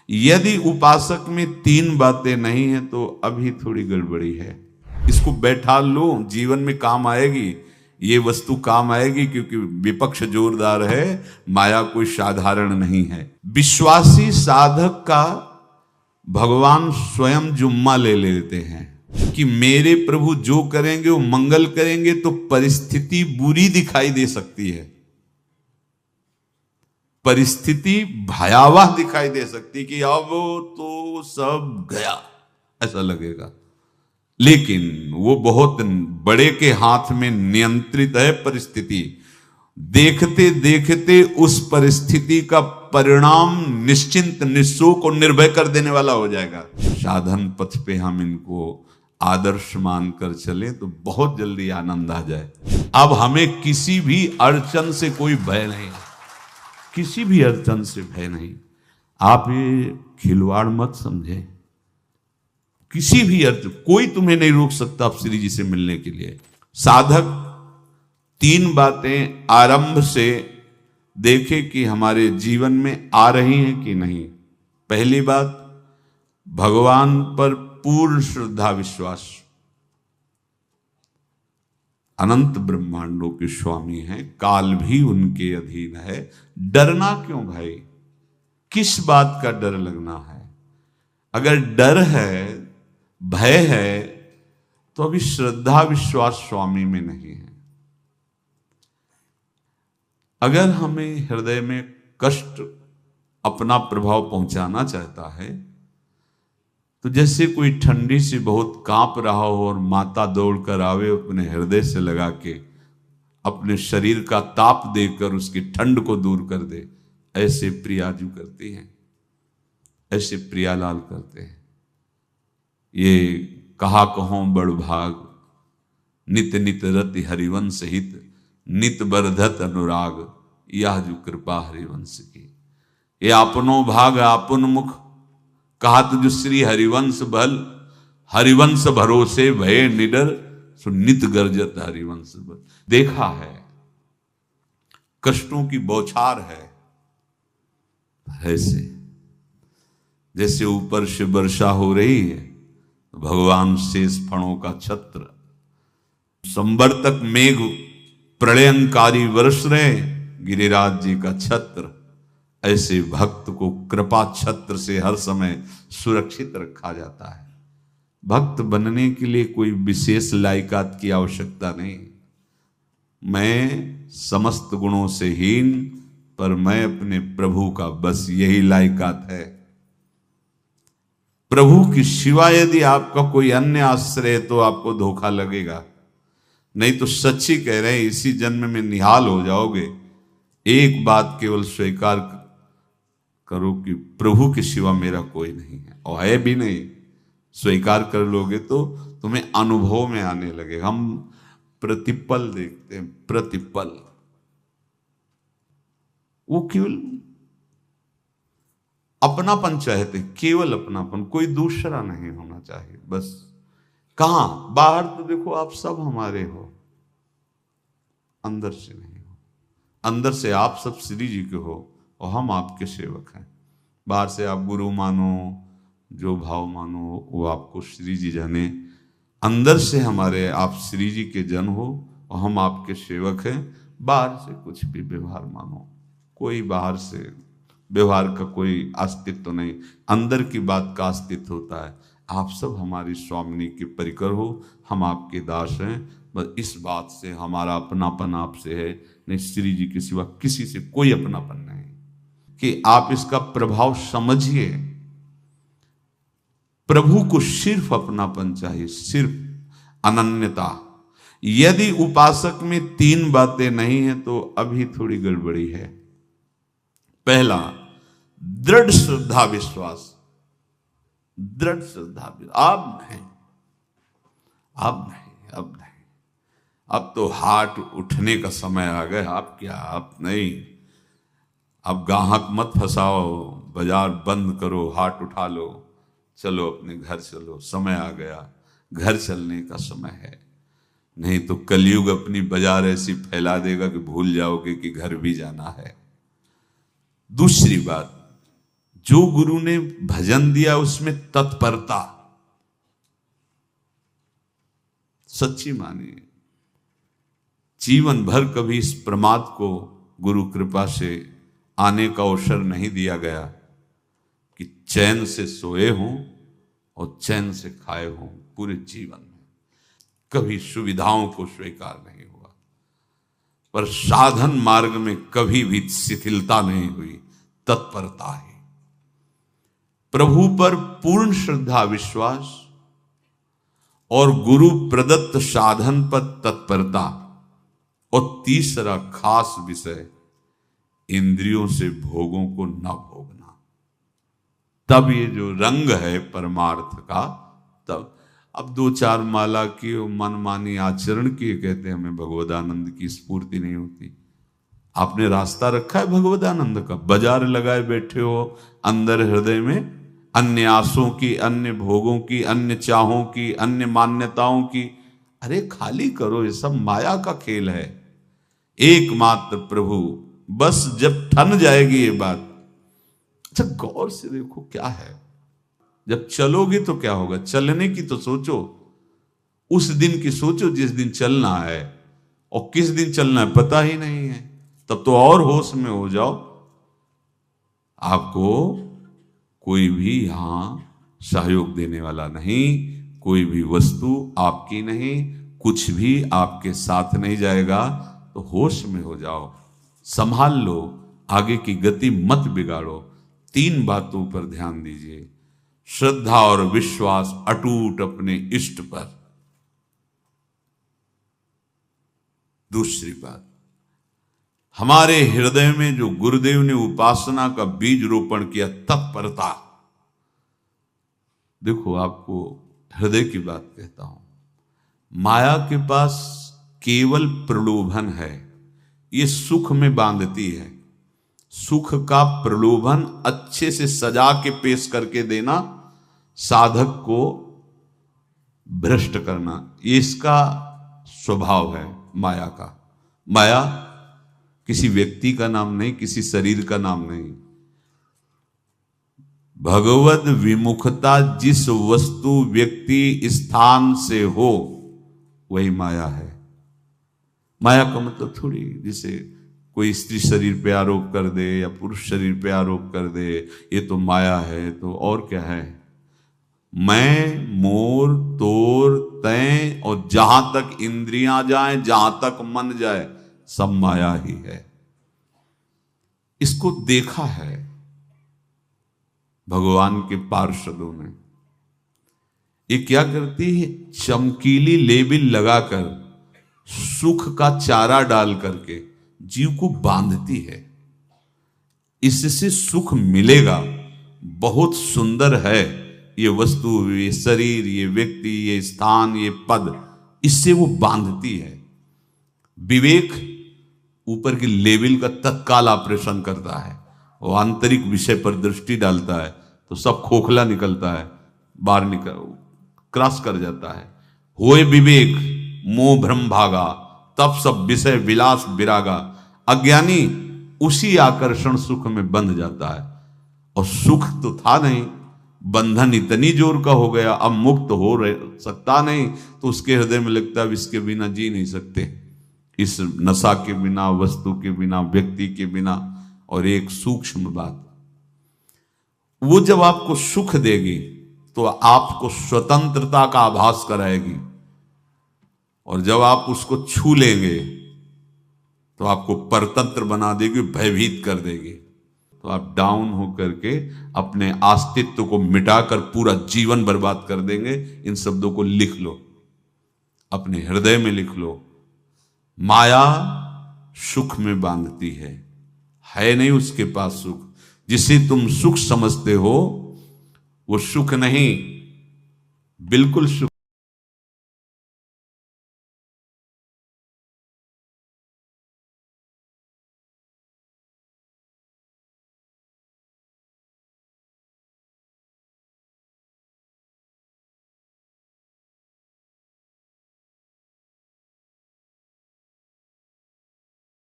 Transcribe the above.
यदि उपासक में तीन बातें नहीं है तो अभी थोड़ी गड़बड़ी है। इसको बैठा लो, जीवन में काम आएगी, ये वस्तु काम आएगी, क्योंकि विपक्ष जोरदार है, माया कोई साधारण नहीं है। विश्वासी साधक का भगवान स्वयं जुम्मा ले लेते हैं कि मेरे प्रभु जो करेंगे वो मंगल करेंगे। तो परिस्थिति बुरी दिखाई दे सकती है, परिस्थिति भयावह दिखाई दे सकती कि अब तो सब गया, ऐसा लगेगा, लेकिन वो बहुत बड़े के हाथ में नियंत्रित है परिस्थिति। देखते देखते उस परिस्थिति का परिणाम निश्चिंत, निःशोक और निर्भय कर देने वाला हो जाएगा। साधन पथ पे हम इनको आदर्श मानकर चले तो बहुत जल्दी आनंद आ जाए। अब हमें किसी भी अड़चन से कोई भय नहीं, किसी भी अड़चन से भय नहीं। आप ये खिलवाड़ मत समझे, किसी भी अर्थ कोई तुम्हें नहीं रोक सकता आप श्री जी से मिलने के लिए। साधक तीन बातें आरंभ से देखे कि हमारे जीवन में आ रही हैं कि नहीं। पहली बात, भगवान पर पूर्ण श्रद्धा विश्वास। अनंत ब्रह्मांडों के स्वामी हैं, काल भी उनके अधीन है। डरना क्यों भाई, किस बात का डर लगना है? अगर डर है, भय है, तो अभी श्रद्धा विश्वास स्वामी में नहीं है। अगर हमें हृदय में कष्ट अपना प्रभाव पहुंचाना चाहता है तो जैसे कोई ठंडी से बहुत कांप रहा हो और माता दौड़कर आवे, अपने हृदय से लगा के अपने शरीर का ताप देकर उसकी ठंड को दूर कर दे, ऐसे प्रियाजू करती हैं, ऐसे प्रियालाल करते हैं। ये कहा कहो बड़ भाग, नित नित रति हरिवंश हित, नित बरधत अनुराग, यह जो कृपा हरिवंश की। ये आपनो भाग आपन मुख, कहत जो श्री हरिवंश बल, हरिवंश भरोसे भय निडर, सो नित गर्जत हरिवंश बल। देखा है कष्टों की बौछार है, ऐसे जैसे ऊपर से वर्षा हो रही है, भगवान शेष फणों का छत्र, संवर्तक मेघ प्रलयंकारी वर्ष रहे, गिरिराज जी का छत्र। ऐसे भक्त को कृपा छत्र से हर समय सुरक्षित रखा जाता है। भक्त बनने के लिए कोई विशेष लायकात की आवश्यकता नहीं। मैं समस्त गुणों से हीन, पर मैं अपने प्रभु का, बस यही लायकात है। प्रभु की सिवा यदि आपका कोई अन्य आश्रय है तो आपको धोखा लगेगा, नहीं तो सच्ची कह रहे हैं इसी जन्म में निहाल हो जाओगे। एक बात केवल स्वीकार करो कि प्रभु के सिवा मेरा कोई नहीं है, और है भी नहीं। स्वीकार कर लोगे तो तुम्हें अनुभव में आने लगे। हम प्रतिपल देखते हैं, प्रतिपल, वो केवल अपनापन चाहते, केवल अपनापन, कोई दूसरा नहीं होना चाहिए बस। कहां बाहर तो देखो आप सब हमारे हो, अंदर से नहीं हो। अंदर से आप सब श्री जी के हो और हम आपके सेवक हैं। बाहर से आप गुरु मानो, जो भाव मानो, वो आपको श्री जी जाने। अंदर से हमारे आप श्री जी के जन हो और हम आपके सेवक हैं। बाहर से कुछ भी व्यवहार मानो, कोई बाहर से व्यवहार का कोई अस्तित्व नहीं, अंदर की बात का अस्तित्व होता है। आप सब हमारी स्वामिनी के परिकर हो, हम आपके दास हैं। बस इस बात से हमारा अपनापन आपसे है, नहीं श्री जी के सिवा किसी से कोई अपनापन नहीं। कि आप इसका प्रभाव समझिए। प्रभु को सिर्फ अपनापन चाहिए, सिर्फ अनन्यता। यदि उपासक में तीन बातें नहीं है तो अभी थोड़ी गड़बड़ी है। पहला, दृढ़ श्रद्धा विश्वास। दृढ़ श्रद्धा, अब नहीं, अब नहीं, अब नहीं, अब तो हाथ उठने का समय आ गया। अब क्या, अब नहीं, अब गाहक मत फंसाओ, बाजार बंद करो, हाथ उठा लो, चलो अपने घर चलो, समय आ गया, घर चलने का समय है। नहीं तो कलयुग अपनी बाजार ऐसी फैला देगा कि भूल जाओगे कि घर भी जाना है। दूसरी बात, जो गुरु ने भजन दिया उसमें तत्परता सच्ची मानिए। जीवन भर कभी इस प्रमाद को गुरु कृपा से आने का अवसर नहीं दिया गया कि चैन से सोए हों और चैन से खाए हों। पूरे जीवन में कभी सुविधाओं को स्वीकार नहीं हुआ, पर साधन मार्ग में कभी भी शिथिलता नहीं हुई, तत्परता ही। प्रभु पर पूर्ण श्रद्धा विश्वास और गुरु प्रदत्त साधन पर तत्परता, और तीसरा खास विषय इंद्रियों से भोगों को न भोगना। तब ये जो रंग है परमार्थ का, तब अब 2-4 माला की मनमानी आचरण किए कहते हैं हमें भगवदानंद की स्फूर्ति नहीं होती। आपने रास्ता रखा है भगवदानंद का, बाजार लगाए बैठे हो अंदर हृदय में अन्य आसों की, अन्य भोगों की, अन्य चाहों की, अन्य मान्यताओं की। अरे खाली करो, ये सब माया का खेल है। एकमात्र प्रभु, बस जब ठन जाएगी ये बात। अच्छा गौर से देखो क्या है, जब चलोगे तो क्या होगा, चलने की तो सोचो, उस दिन की सोचो जिस दिन चलना है, और किस दिन चलना है पता ही नहीं है, तब तो और होश में हो जाओ। आपको कोई भी यहां सहयोग देने वाला नहीं, कोई भी वस्तु आपकी नहीं, कुछ भी आपके साथ नहीं जाएगा। तो होश में हो जाओ, संभाल लो, आगे की गति मत बिगाड़ो। 3 बातों पर ध्यान दीजिए, श्रद्धा और विश्वास अटूट अपने इष्ट पर। दूसरी बात, हमारे हृदय में जो गुरुदेव ने उपासना का बीज रोपण किया, तत्परता। देखो आपको हृदय की बात कहता हूं, माया के पास केवल प्रलोभन है, ये सुख में बांधती है। सुख का प्रलोभन अच्छे से सजा के पेश करके देना, साधक को भ्रष्ट करना, ये इसका स्वभाव है माया का। माया किसी व्यक्ति का नाम नहीं, किसी शरीर का नाम नहीं। भगवत विमुखता जिस वस्तु व्यक्ति स्थान से हो वही माया है। माया का मतलब थोड़ी जैसे कोई स्त्री शरीर पे आरोप कर दे या पुरुष शरीर पे आरोप कर दे, ये तो माया है। तो और क्या है, मैं, मोर, तोर, तय, और जहां तक इंद्रियां जाएं, जहां तक मन जाए, सब माया ही है। इसको देखा है भगवान के पार्षदों ने। ये क्या करती है, चमकीली लेबिल लगाकर, सुख का चारा डाल करके जीव को बांधती है। इससे सुख मिलेगा, बहुत सुंदर है ये वस्तु, ये शरीर, ये व्यक्ति, ये स्थान, ये पद, इससे वो बांधती है। विवेक ऊपर की लेवल का तत्काल ऑपरेशन करता है, वो आंतरिक विषय पर दृष्टि डालता है तो सब खोखला निकलता है, बाहर निकल क्रॉस कर जाता है। होए विवेक मोह भ्रम भागा, तब सब विषय विलास विरागा। अज्ञानी उसी आकर्षण सुख में बंध जाता है, और सुख तो था नहीं, बंधन इतनी जोर का हो गया, अब मुक्त हो सकता नहीं, तो उसके हृदय में लगता है इसके बिना जी नहीं सकते, इस नशा के बिना, वस्तु के बिना, व्यक्ति के बिना। और एक सूक्ष्म बात, वो जब आपको सुख देगी तो आपको स्वतंत्रता का आभास कराएगी, और जब आप उसको छू लेंगे तो आपको परतंत्र बना देगी, भयभीत कर देगी। तो आप डाउन होकर के अपने अस्तित्व को मिटाकर पूरा जीवन बर्बाद कर देंगे। इन शब्दों को लिख लो, अपने हृदय में लिख लो। माया सुख में बांधती है नहीं उसके पास सुख। जिसे तुम सुख समझते हो वो सुख नहीं, बिल्कुल सुख